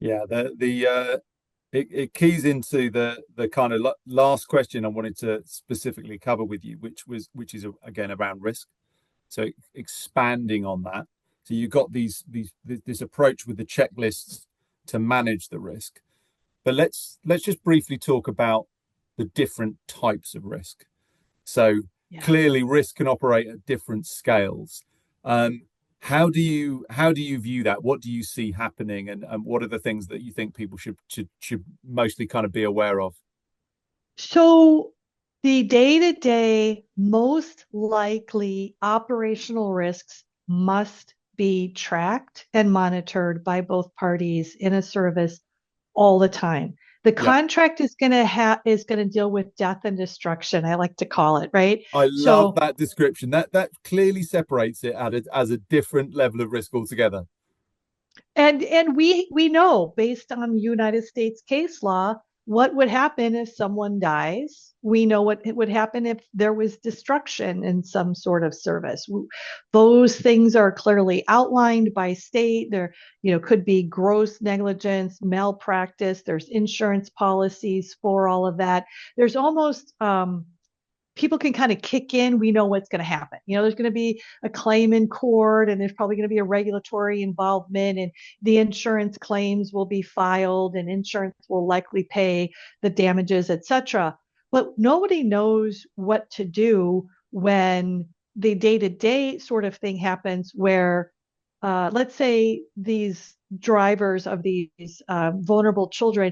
Yeah, it keys into the kind of last question I wanted to specifically cover with you, which is again around risk. So expanding on that. So you've got this approach with the checklists to manage the risk. But let's just briefly talk about the different types of risk. So Yeah. clearly, risk can operate at different scales. Um, how do you view that? What do you see happening, and what are the things that you think people should mostly kind of be aware of? So the day-to-day, most likely operational risks must be tracked and monitored by both parties in a service all the time. The Yeah, contract is going to deal with death and destruction, I like to call it, right? I love So that description. That clearly separates it as a different level of risk altogether. and we know based on United States case law what would happen if someone dies. We know what would happen if there was destruction in some sort of service. Those things are clearly outlined by state. There, could be gross negligence, malpractice. There's insurance policies for all of that. There's almost people can kind of kick in. We know what's going to happen. There's going to be a claim in court, and there's probably going to be a regulatory involvement, and the insurance claims will be filed, and insurance will likely pay the damages, etc. But nobody knows what to do when the day-to-day sort of thing happens where, let's say these drivers of these vulnerable children,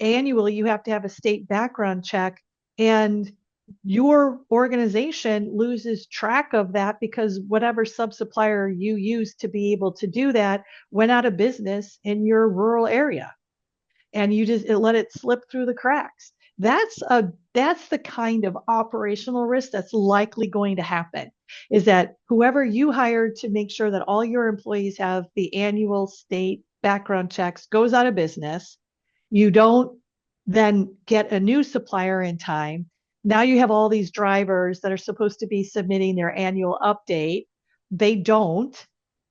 annually you have to have a state background check, and your organization loses track of that because whatever sub supplier you use to be able to do that went out of business in your rural area, and you just let it slip through the cracks. That's the kind of operational risk that's likely going to happen, is that whoever you hired to make sure that all your employees have the annual state background checks goes out of business. You don't then get a new supplier in time. Now you have all these drivers that are supposed to be submitting their annual update. They don't.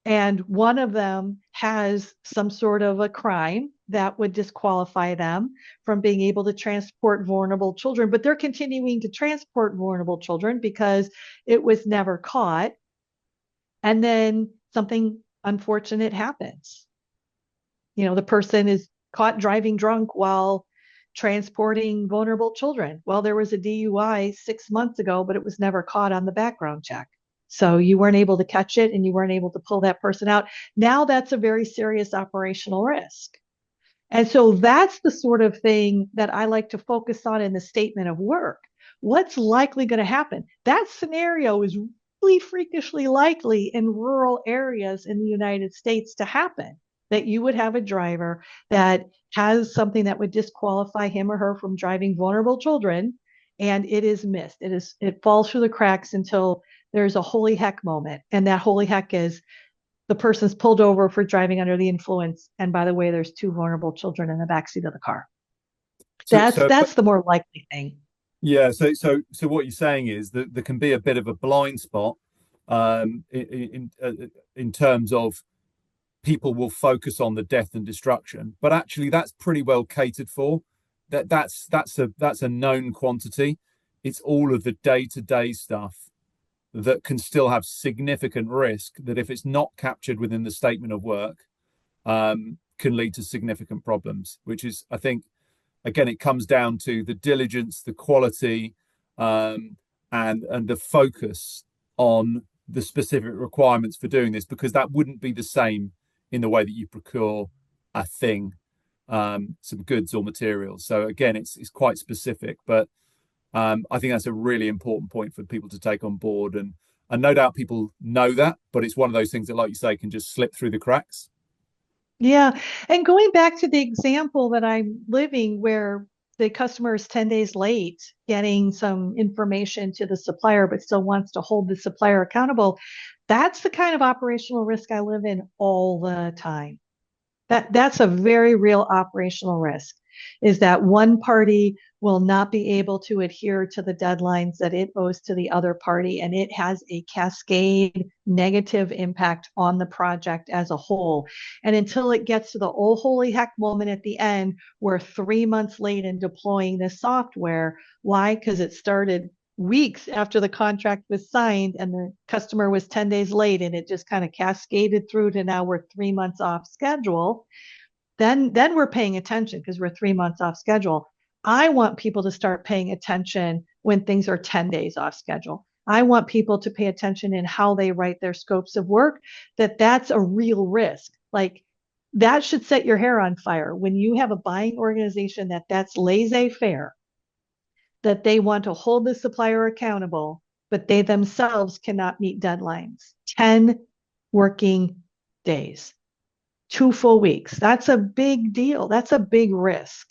And one of them has some sort of a crime that would disqualify them from being able to transport vulnerable children, but they're continuing to transport vulnerable children because it was never caught. And then something unfortunate happens. The person is caught driving drunk while transporting vulnerable children. Well, there was a DUI 6 months ago, but it was never caught on the background check. So you weren't able to catch it and you weren't able to pull that person out. Now that's a very serious operational risk. And so that's the sort of thing that I like to focus on in the statement of work. What's likely going to happen? That scenario is really freakishly likely in rural areas in the United States to happen, that you would have a driver that has something that would disqualify him or her from driving vulnerable children, and it is missed. It falls through the cracks until there's a holy heck moment. And that holy heck is the person's pulled over for driving under the influence. And by the way, there's two vulnerable children in the backseat of the car. So, That's so that's the more likely thing. yeah, so what you're saying is that there can be a bit of a blind spot in terms of people will focus on the death and destruction, but actually that's pretty well catered for. That's a known quantity. It's all of the day-to-day stuff that can still have significant risk that if it's not captured within the statement of work, can lead to significant problems, which is, I think, again, it comes down to the diligence, the quality, and the focus on the specific requirements for doing this, because that wouldn't be the same in the way that you procure a thing, some goods or materials. So again, it's quite specific, but I think that's a really important point for people to take on board, and no doubt people know that, but it's one of those things that, like you say, can just slip through the cracks. Yeah. And going back to the example that I'm living where the customer is 10 days late getting some information to the supplier, but still wants to hold the supplier accountable, that's the kind of operational risk I live in all the time. That's a very real operational risk. is that one party will not be able to adhere to the deadlines that it owes to the other party, and it has a cascade negative impact on the project as a whole. And until it gets to the oh holy heck moment at the end, we're 3 months late in deploying this software. Why? Because it started weeks after the contract was signed and the customer was 10 days late, and it just kind of cascaded through to now we're 3 months off schedule. Then we're paying attention because we're 3 months off schedule. I want people to start paying attention when things are 10 days off schedule. I want people to pay attention in how they write their scopes of work, that's a real risk. Like, that should set your hair on fire when you have a buying organization that's laissez-faire, that they want to hold the supplier accountable, but they themselves cannot meet deadlines. 10 working days, 2 full weeks. That's a big deal. That's a big risk.